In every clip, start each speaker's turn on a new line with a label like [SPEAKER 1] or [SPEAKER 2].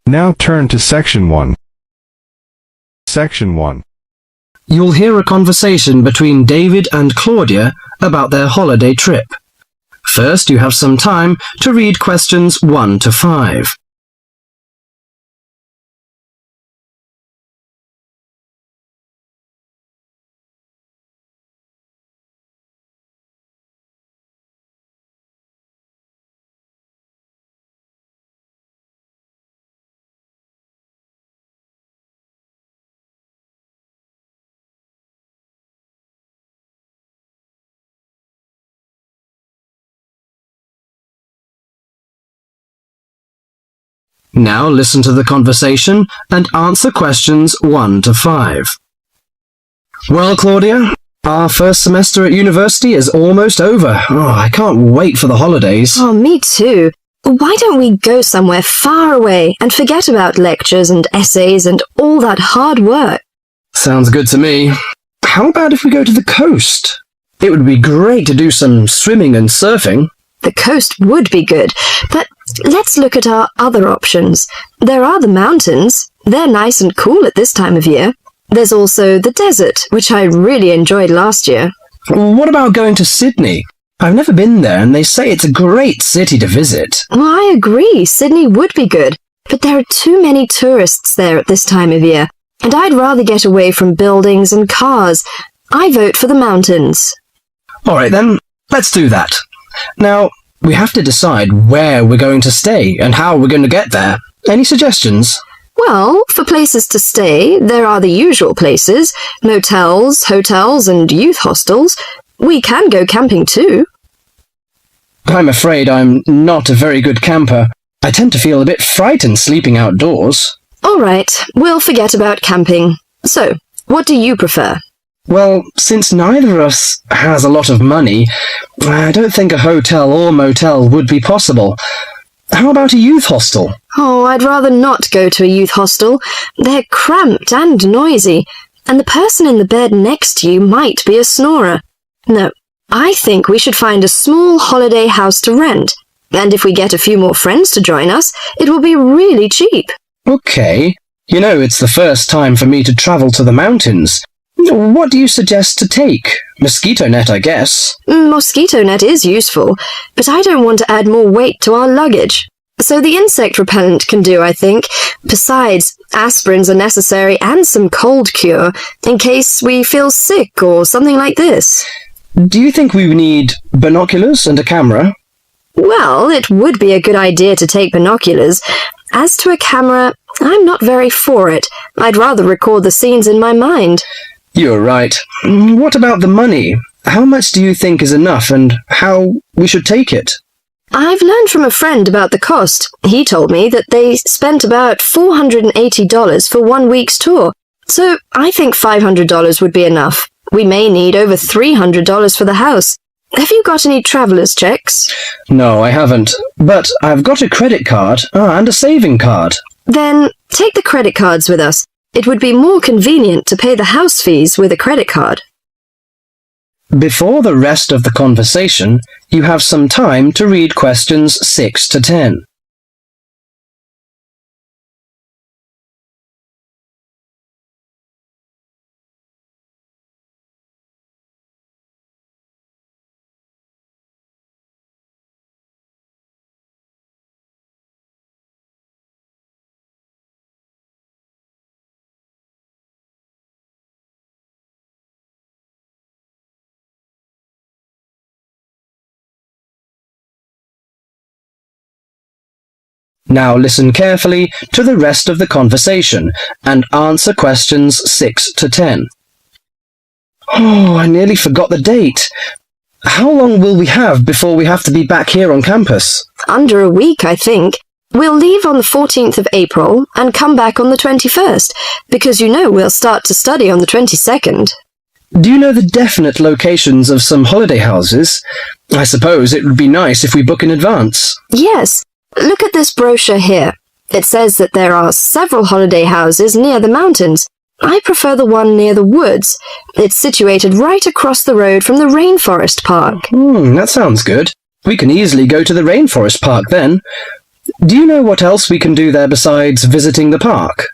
[SPEAKER 1] Now turn to Section 1. Section 1.
[SPEAKER 2] You'll hear a conversation between David and Claudia about their holiday trip. First, you have some time to read questions 1 to 5. Now listen to the conversation and answer questions 1 to 5. Well, Claudia, our first semester at university is almost over. I can't wait for the holidays.
[SPEAKER 3] Oh, me too. Why don't we go somewhere far away and forget about lectures and essays and all that hard work?
[SPEAKER 2] Sounds good to me. How about if we go to the coast? It would be great to do some swimming and surfing.
[SPEAKER 3] The coast would be good, but let's look at our other options. There are the mountains. They're nice and cool at this time of year. There's also the desert, which I really enjoyed last year.
[SPEAKER 2] What about going to Sydney? I've never been there, and they say it's a great city to visit.
[SPEAKER 3] Well, I agree. Sydney would be good, but there are too many tourists there at this time of year, and I'd rather get away from buildings and cars. I vote for the mountains.
[SPEAKER 2] All right, then. Let's do that. Now, we have to decide where we're going to stay and how we're going to get there. Any suggestions?
[SPEAKER 3] Well, for places to stay, there are the usual places: motels, hotels, and youth hostels. We can go camping too.
[SPEAKER 2] I'm afraid I'm not a very good camper. I tend to feel a bit frightened sleeping outdoors.
[SPEAKER 3] All right, we'll forget about camping. So, what do you prefer?
[SPEAKER 2] Well, since neither of us has a lot of money, I don't think a hotel or motel would be possible. How about a youth hostel?
[SPEAKER 3] Oh, I'd rather not go to a youth hostel. They're cramped and noisy, and the person in the bed next to you might be a snorer. No, I think we should find a small holiday house to rent, and if we get a few more friends to join us, it will be really cheap.
[SPEAKER 2] Okay. You know, it's the first time for me to travel to the mountains. What do you suggest to take? Mosquito net, I guess.
[SPEAKER 3] Mosquito net is useful, but I don't want to add more weight to our luggage. So the insect repellent can do, I think. Besides, aspirins are necessary and some cold cure, in case we feel sick or something like this.
[SPEAKER 2] Do you think we need binoculars and a camera?
[SPEAKER 3] Well, it would be a good idea to take binoculars. As to a camera, I'm not very for it. I'd rather record the scenes in my mind.
[SPEAKER 2] You're right. What about the money? How much do you think is enough, and how we should take it?
[SPEAKER 3] I've learned from a friend about the cost. He told me that they spent about $480 for 1 week's tour. So I think $500 would be enough. We may need over $300 for the house. Have you got any traveller's checks?
[SPEAKER 2] No, I haven't. But I've got a credit card and a saving card.
[SPEAKER 3] Then take the credit cards with us. It would be more convenient to pay the house fees with a credit card.
[SPEAKER 2] Before the rest of the conversation, you have some time to read questions 6 to 10. Now listen carefully to the rest of the conversation and answer questions 6 to 10. Oh, I nearly forgot the date. How long will we have before we have to be back here on campus?
[SPEAKER 3] Under a week, I think. We'll leave on the 14th of April and come back on the 21st, because you know we'll start to study on the 22nd.
[SPEAKER 2] Do you know the definite locations of some holiday houses? I suppose it would be nice if we book in advance.
[SPEAKER 3] Yes. Look at this brochure here. It says that there are several holiday houses near the mountains. I prefer the one near the woods. It's situated right across the road from the Rainforest Park.
[SPEAKER 2] That sounds good. We can easily go to the Rainforest Park then. Do you know what else we can do there besides visiting the park?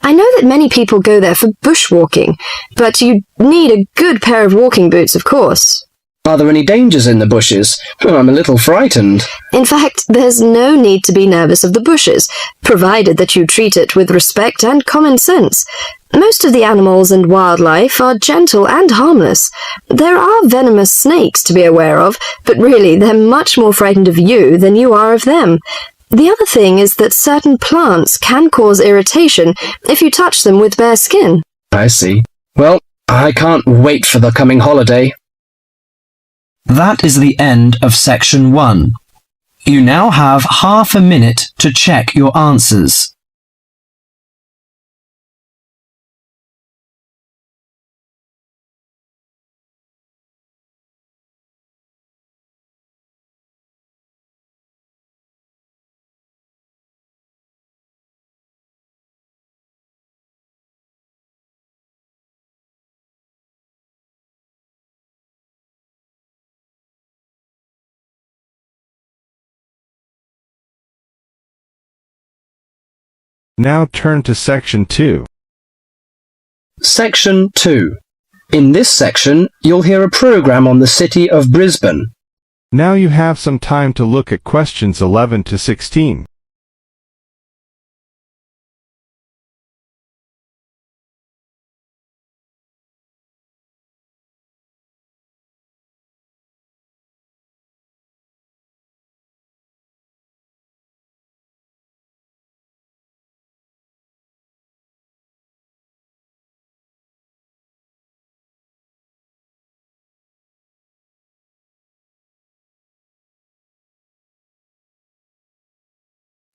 [SPEAKER 3] I know that many people go there for bushwalking, but you need a good pair of walking boots, of course.
[SPEAKER 2] Are there any dangers in the bushes? I'm a little frightened.
[SPEAKER 3] In fact, there's no need to be nervous of the bushes, provided that you treat it with respect and common sense. Most of the animals and wildlife are gentle and harmless. There are venomous snakes to be aware of, but really they're much more frightened of you than you are of them. The other thing is that certain plants can cause irritation if you touch them with bare skin.
[SPEAKER 2] I see. Well, I can't wait for the coming holiday. That is the end of section 1. You now have half a minute to check your answers.
[SPEAKER 1] Now turn to section 2.
[SPEAKER 2] Section 2. In this section, you'll hear a program on the city of Brisbane.
[SPEAKER 1] Now you have some time to look at questions 11 to 16.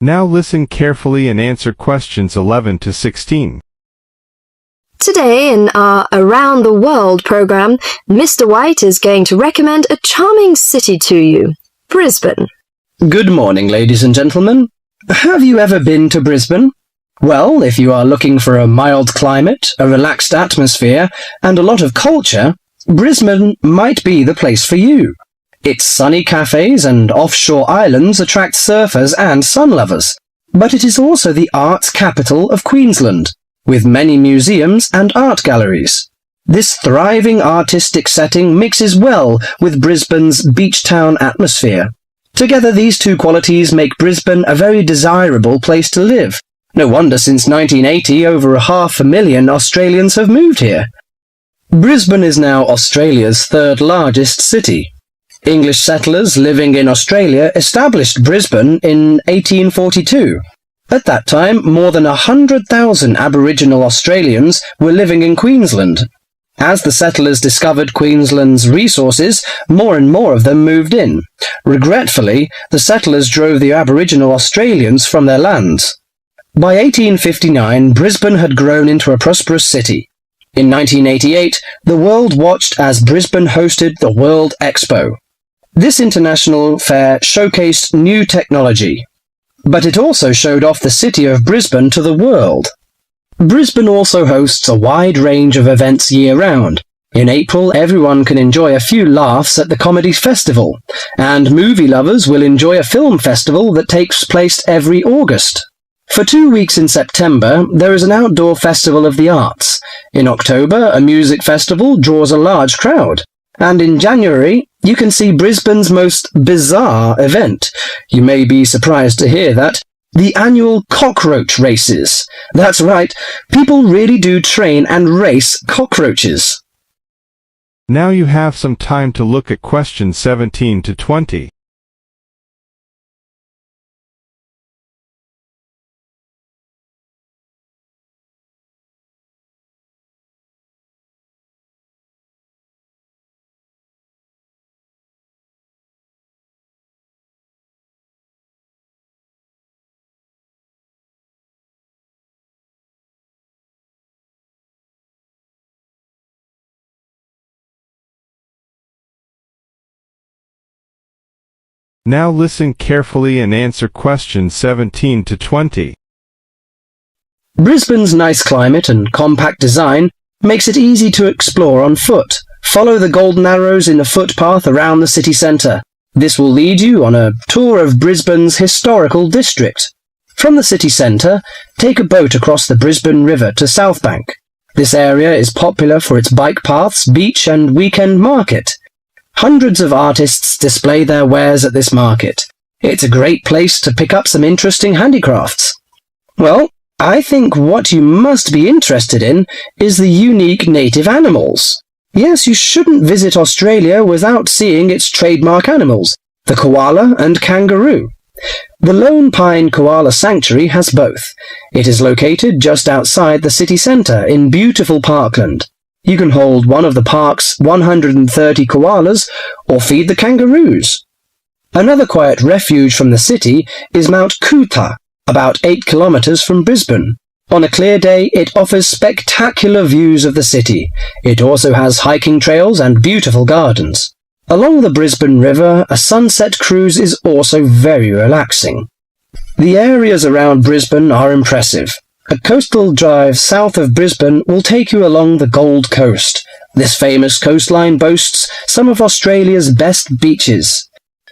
[SPEAKER 1] Now listen carefully and answer questions 11 to 16.
[SPEAKER 3] Today in our Around the World program, Mr. White is going to recommend a charming city to you, Brisbane.
[SPEAKER 2] Good morning, ladies and gentlemen. Have you ever been to Brisbane? Well, if you are looking for a mild climate, a relaxed atmosphere, and a lot of culture, Brisbane might be the place for you. Its sunny cafes and offshore islands attract surfers and sun lovers. But it is also the arts capital of Queensland, with many museums and art galleries. This thriving artistic setting mixes well with Brisbane's beach town atmosphere. Together, these two qualities make Brisbane a very desirable place to live. No wonder since 1980 over 500,000 Australians have moved here. Brisbane is now Australia's third largest city. English settlers living in Australia established Brisbane in 1842. At that time, more than 100,000 Aboriginal Australians were living in Queensland. As the settlers discovered Queensland's resources, more and more of them moved in. Regretfully, the settlers drove the Aboriginal Australians from their lands. By 1859, Brisbane had grown into a prosperous city. In 1988, the world watched as Brisbane hosted the World Expo. This international fair showcased new technology, but it also showed off the city of Brisbane to the world. Brisbane also hosts a wide range of events year-round. In April, everyone can enjoy a few laughs at the Comedy Festival, and movie lovers will enjoy a film festival that takes place every August. For 2 weeks in September, there is an outdoor festival of the arts. In October, a music festival draws a large crowd. And in January, you can see Brisbane's most bizarre event. You may be surprised to hear that. The annual cockroach races. That's right, people really do train and race cockroaches.
[SPEAKER 1] Now you have some time to look at questions 17 to 20. Now listen carefully and answer questions 17 to 20.
[SPEAKER 2] Brisbane's nice climate and compact design makes it easy to explore on foot. Follow the golden arrows in the footpath around the city centre. This will lead you on a tour of Brisbane's historical district. From the city centre, take a boat across the Brisbane River to South Bank. This area is popular for its bike paths, beach and weekend market. Hundreds of artists display their wares at this market. It's a great place to pick up some interesting handicrafts. Well, I think what you must be interested in is the unique native animals. Yes, you shouldn't visit Australia without seeing its trademark animals, the koala and kangaroo. The Lone Pine Koala Sanctuary has both. It is located just outside the city centre in beautiful parkland. You can hold one of the park's 130 koalas or feed the kangaroos. Another quiet refuge from the city is Mount Coot-tha, about 8 kilometres from Brisbane. On a clear day, it offers spectacular views of the city. It also has hiking trails and beautiful gardens. Along the Brisbane River, a sunset cruise is also very relaxing. The areas around Brisbane are impressive. A coastal drive south of Brisbane will take you along the Gold Coast. This famous coastline boasts some of Australia's best beaches.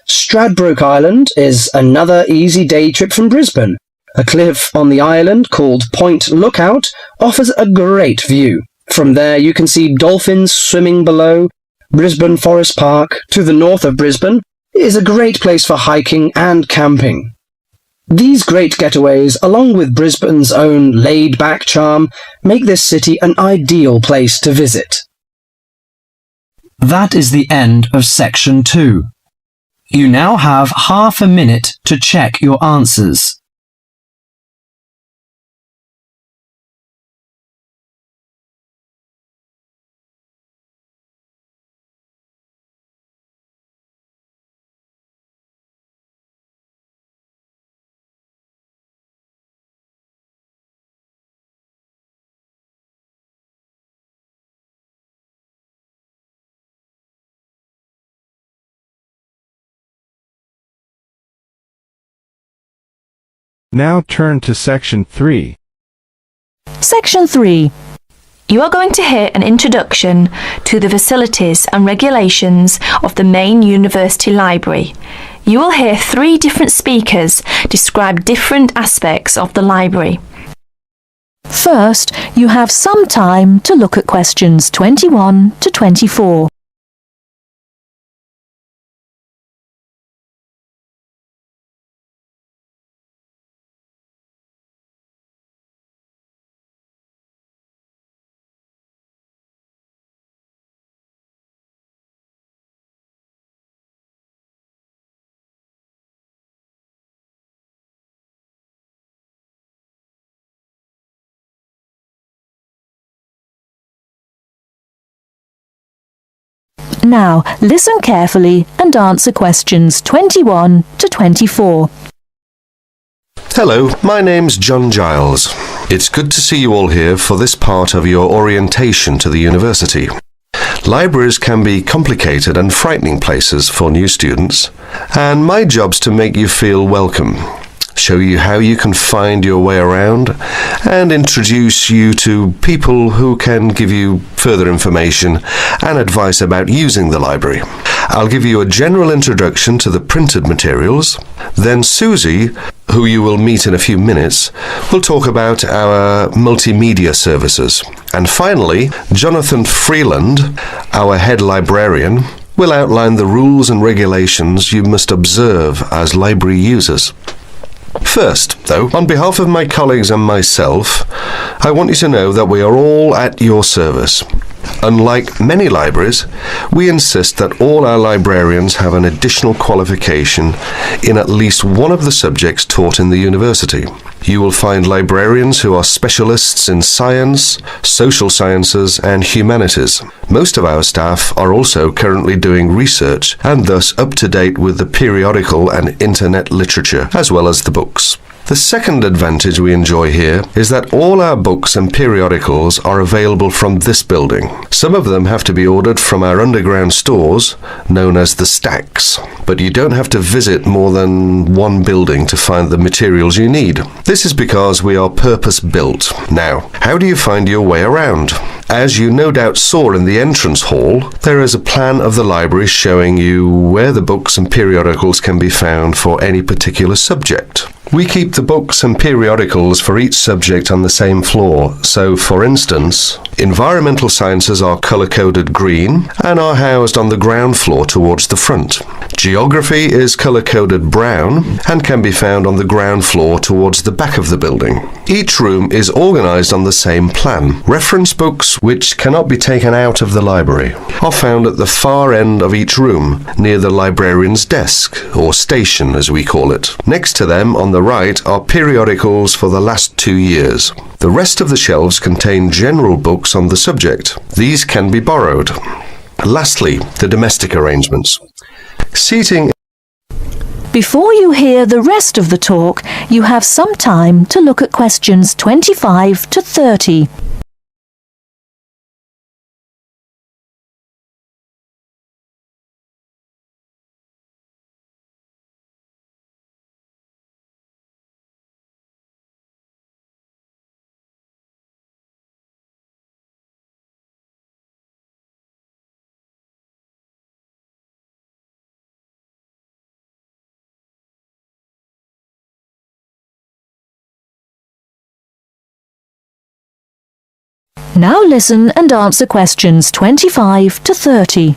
[SPEAKER 2] Stradbroke Island is another easy day trip from Brisbane. A cliff on the island called Point Lookout offers a great view. From there you can see dolphins swimming below. Brisbane Forest Park, to the north of Brisbane, is a great place for hiking and camping. These great getaways, along with Brisbane's own laid-back charm, make this city an ideal place to visit.
[SPEAKER 4] That is the end of section 2. You now have half a minute to check your answers.
[SPEAKER 1] Now turn to section 3.
[SPEAKER 5] Section 3. You are going to hear an introduction to the facilities and regulations of the main university library. You will hear 3 different speakers describe different aspects of the library. First, you have some time to look at questions 21 to 24. Now, listen carefully and answer questions 21 to 24.
[SPEAKER 6] Hello, my name's John Giles. It's good to see you all here for this part of your orientation to the university. Libraries can be complicated and frightening places for new students, and my job's to make you feel welcome, show you how you can find your way around, and introduce you to people who can give you further information and advice about using the library. I'll give you a general introduction to the printed materials. Then Susie, who you will meet in a few minutes, will talk about our multimedia services. And finally, Jonathan Freeland, our head librarian, will outline the rules and regulations you must observe as library users. First, though, on behalf of my colleagues and myself, I want you to know that we are all at your service. Unlike many libraries, we insist that all our librarians have an additional qualification in at least one of the subjects taught in the university. You will find librarians who are specialists in science, social sciences, and humanities. Most of our staff are also currently doing research and thus up to date with the periodical and internet literature, as well as the books. The second advantage we enjoy here is that all our books and periodicals are available from this building. Some of them have to be ordered from our underground stores, known as the stacks, but you don't have to visit more than one building to find the materials you need. This is because we are purpose-built. Now, how do you find your way around? As you no doubt saw in the entrance hall, there is a plan of the library showing you where the books and periodicals can be found for any particular subject. We keep the books and periodicals for each subject on the same floor, so for instance, environmental sciences are colour-coded green and are housed on the ground floor towards the front. Geography is colour-coded brown and can be found on the ground floor towards the back of the building. Each room is organised on the same plan. Reference books, which cannot be taken out of the library, are found at the far end of each room, near the librarian's desk, or station as we call it. Next to them, on the right, are periodicals for the last 2 years. The rest of the shelves contain general books on the subject. These can be borrowed. Lastly, the domestic arrangements. Seating.
[SPEAKER 7] Before you hear the rest of the talk, you have some time to look at questions 25 to 30. Now listen and answer questions 25 to 30.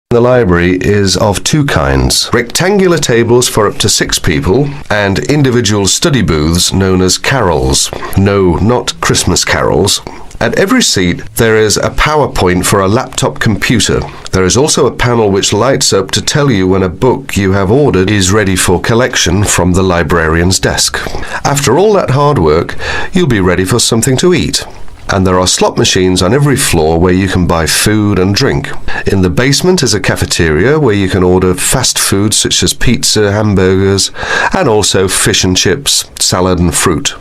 [SPEAKER 6] The library is of two kinds: rectangular tables for up to 6 people and individual study booths known as carrels. No, not Christmas carols. At every seat there is a PowerPoint for a laptop computer. There is also a panel which lights up to tell you when a book you have ordered is ready for collection from the librarian's desk. After all that hard work, you'll be ready for something to eat. And there are slot machines on every floor where you can buy food and drink. In the basement is a cafeteria where you can order fast food such as pizza, hamburgers, and also fish and chips, salad and fruit.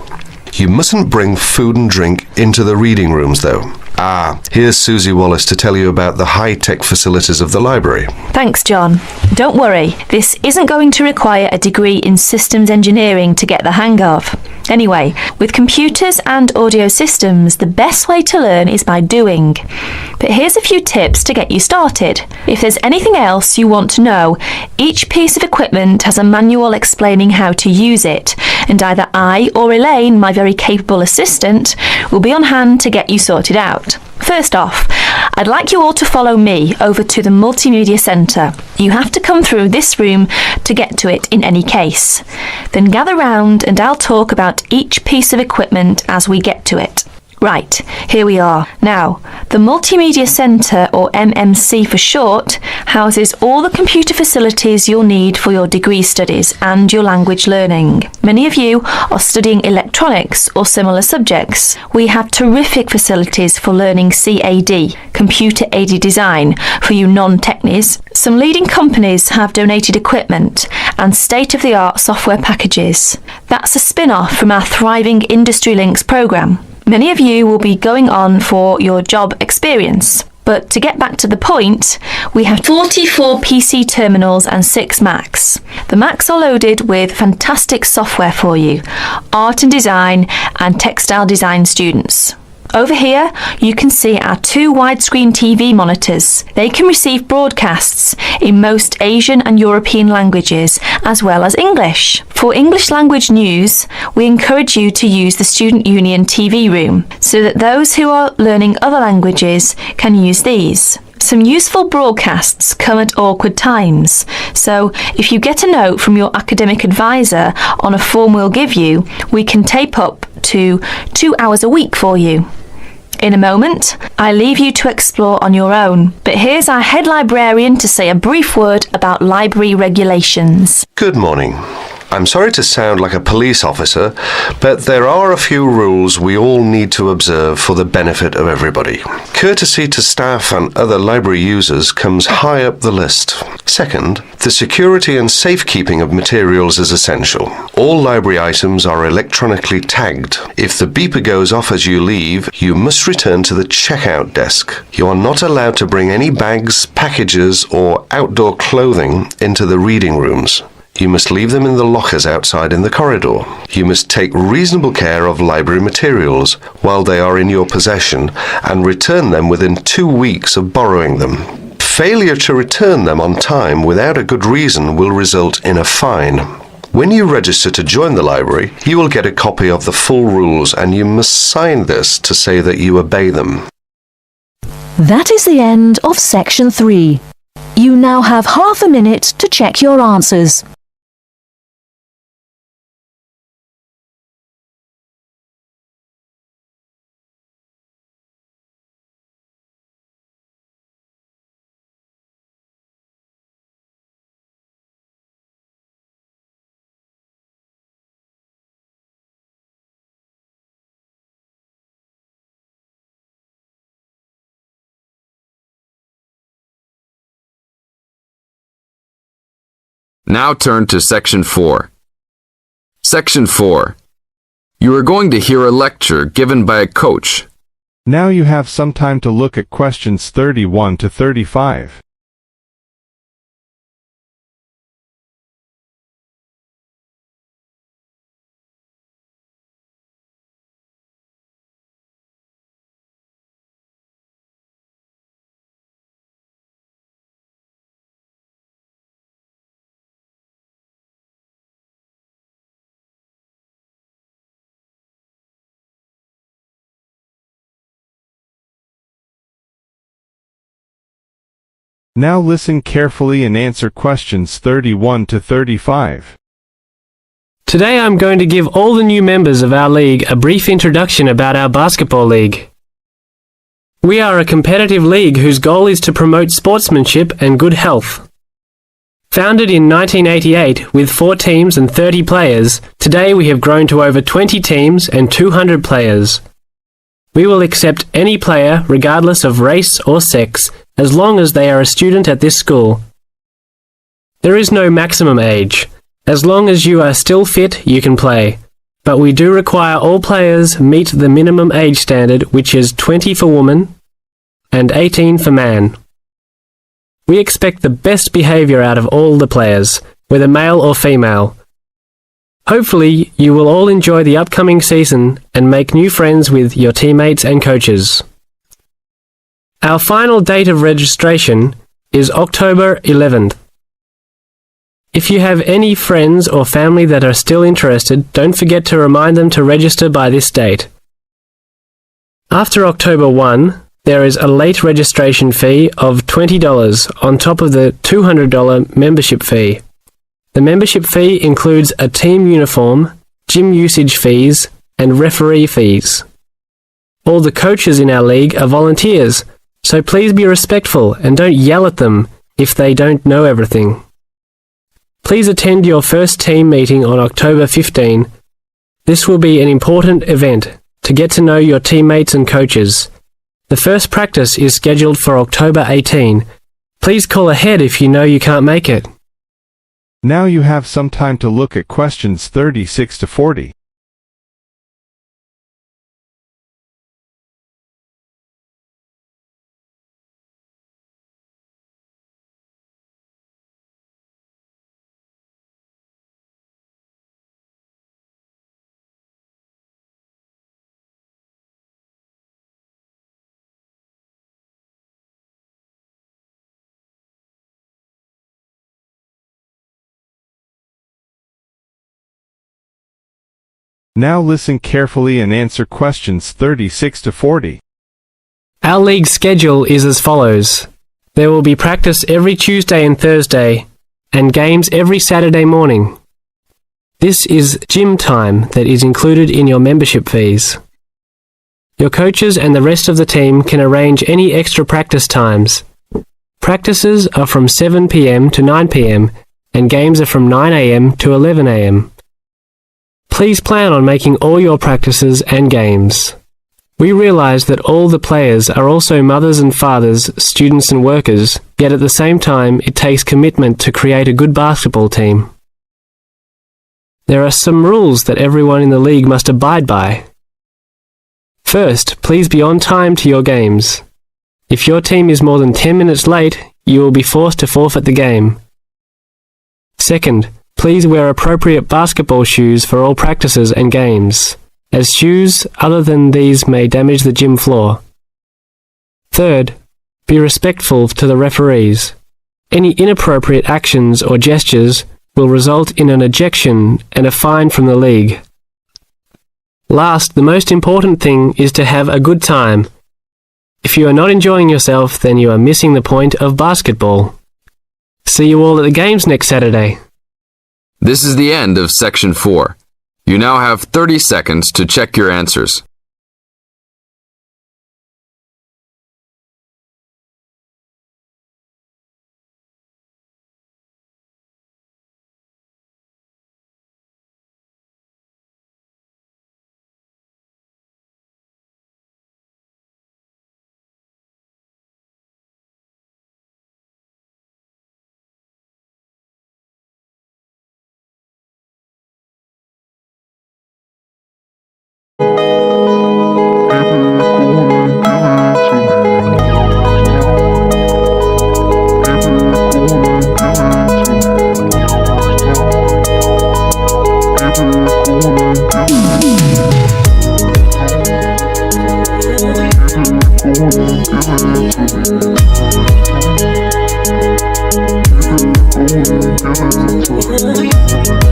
[SPEAKER 6] You mustn't bring food and drink into the reading rooms though. Here's Susie Wallace to tell you about the high-tech facilities of the library.
[SPEAKER 5] Thanks, John. Don't worry, this isn't going to require a degree in systems engineering to get the hang of. Anyway, with computers and audio systems, the best way to learn is by doing. But here's a few tips to get you started. If there's anything else you want to know, each piece of equipment has a manual explaining how to use it, and either I or Elaine, my very capable assistant, will be on hand to get you sorted out. First off, I'd like you all to follow me over to the Multimedia Centre. You have to come through this room to get to it in any case. Then gather round and I'll talk about each piece of equipment as we get to it. Right, here we are. Now, the Multimedia Centre, or MMC for short, houses all the computer facilities you'll need for your degree studies and your language learning. Many of you are studying electronics or similar subjects. We have terrific facilities for learning CAD, computer-aided design, for you non-technies. Some leading companies have donated equipment and state-of-the-art software packages. That's a spin-off from our thriving Industry Links programme. Many of you will be going on for your job experience. But to get back to the point, we have 44 PC terminals and 6 Macs. The Macs are loaded with fantastic software for you, art and design and textile design students. Over here, you can see our 2 widescreen TV monitors. They can receive broadcasts in most Asian and European languages, as well as English. For English language news, we encourage you to use the Student Union TV room, so that those who are learning other languages can use these. Some useful broadcasts come at awkward times, so if you get a note from your academic advisor on a form we'll give you, we can tape up to 2 hours a week for you. In a moment, I leave you to explore on your own, but here's our head librarian to say a brief word about library regulations.
[SPEAKER 6] Good morning. I'm sorry to sound like a police officer, but there are a few rules we all need to observe for the benefit of everybody. Courtesy to staff and other library users comes high up the list. Second, the security and safekeeping of materials is essential. All library items are electronically tagged. If the beeper goes off as you leave, you must return to the checkout desk. You are not allowed to bring any bags, packages, or outdoor clothing into the reading rooms. You must leave them in the lockers outside in the corridor. You must take reasonable care of library materials while they are in your possession and return them within 2 weeks of borrowing them. Failure to return them on time without a good reason will result in a fine. When you register to join the library, you will get a copy of the full rules and you must sign this to say that you obey them.
[SPEAKER 7] That is the end of section 3. You now have half a minute to check your answers.
[SPEAKER 8] Now turn to Section 4. Section 4. You are going to hear a lecture given by a coach.
[SPEAKER 1] Now you have some time to look at questions 31 to 35. Now listen carefully and answer questions 31 to 35.
[SPEAKER 9] Today I'm going to give all the new members of our league a brief introduction about our basketball league. We are a competitive league whose goal is to promote sportsmanship and good health. Founded in 1988 with 4 teams and 30 players, today we have grown to over 20 teams and 200 players. We will accept any player regardless of race or sex as long as they are a student at this school. There is no maximum age. As long as you are still fit, you can play. But we do require all players meet the minimum age standard, which is 20 for woman and 18 for man. We expect the best behavior out of all the players, whether male or female. Hopefully, you will all enjoy the upcoming season and make new friends with your teammates and coaches. Our final date of registration is October 11th. If you have any friends or family that are still interested, don't forget to remind them to register by this date. After October 1, there is a late registration fee of $20 on top of the $200 membership fee. The membership fee includes a team uniform, gym usage fees, and referee fees. All the coaches in our league are volunteers, so please be respectful and don't yell at them if they don't know everything. Please attend your first team meeting on October 15. This will be an important event to get to know your teammates and coaches. The first practice is scheduled for October 18. Please call ahead if you know you can't make it.
[SPEAKER 1] Now you have some time to look at questions 36 to 40. Now listen carefully and answer questions 36 to 40.
[SPEAKER 9] Our league schedule is as follows. There will be practice every Tuesday and Thursday, and games every Saturday morning. This is gym time that is included in your membership fees. Your coaches and the rest of the team can arrange any extra practice times. Practices are from 7 p.m. to 9 p.m., and games are from 9 a.m. to 11 a.m. Please plan on making all your practices and games. We realize that all the players are also mothers and fathers, students and workers, yet at the same time it takes commitment to create a good basketball team. There are some rules that everyone in the league must abide by. First, please be on time to your games. If your team is more than 10 minutes late, you will be forced to forfeit the game. Second, Please wear appropriate basketball shoes for all practices and games, as shoes other than these may damage the gym floor. Third, be respectful to the referees. Any inappropriate actions or gestures will result in an ejection and a fine from the league. Last, the most important thing is to have a good time. If you are not enjoying yourself, then you are missing the point of basketball. See you all at the games next Saturday.
[SPEAKER 8] This is the end of Section 4. You now have 30 seconds to check your answers.
[SPEAKER 10] Give it to me.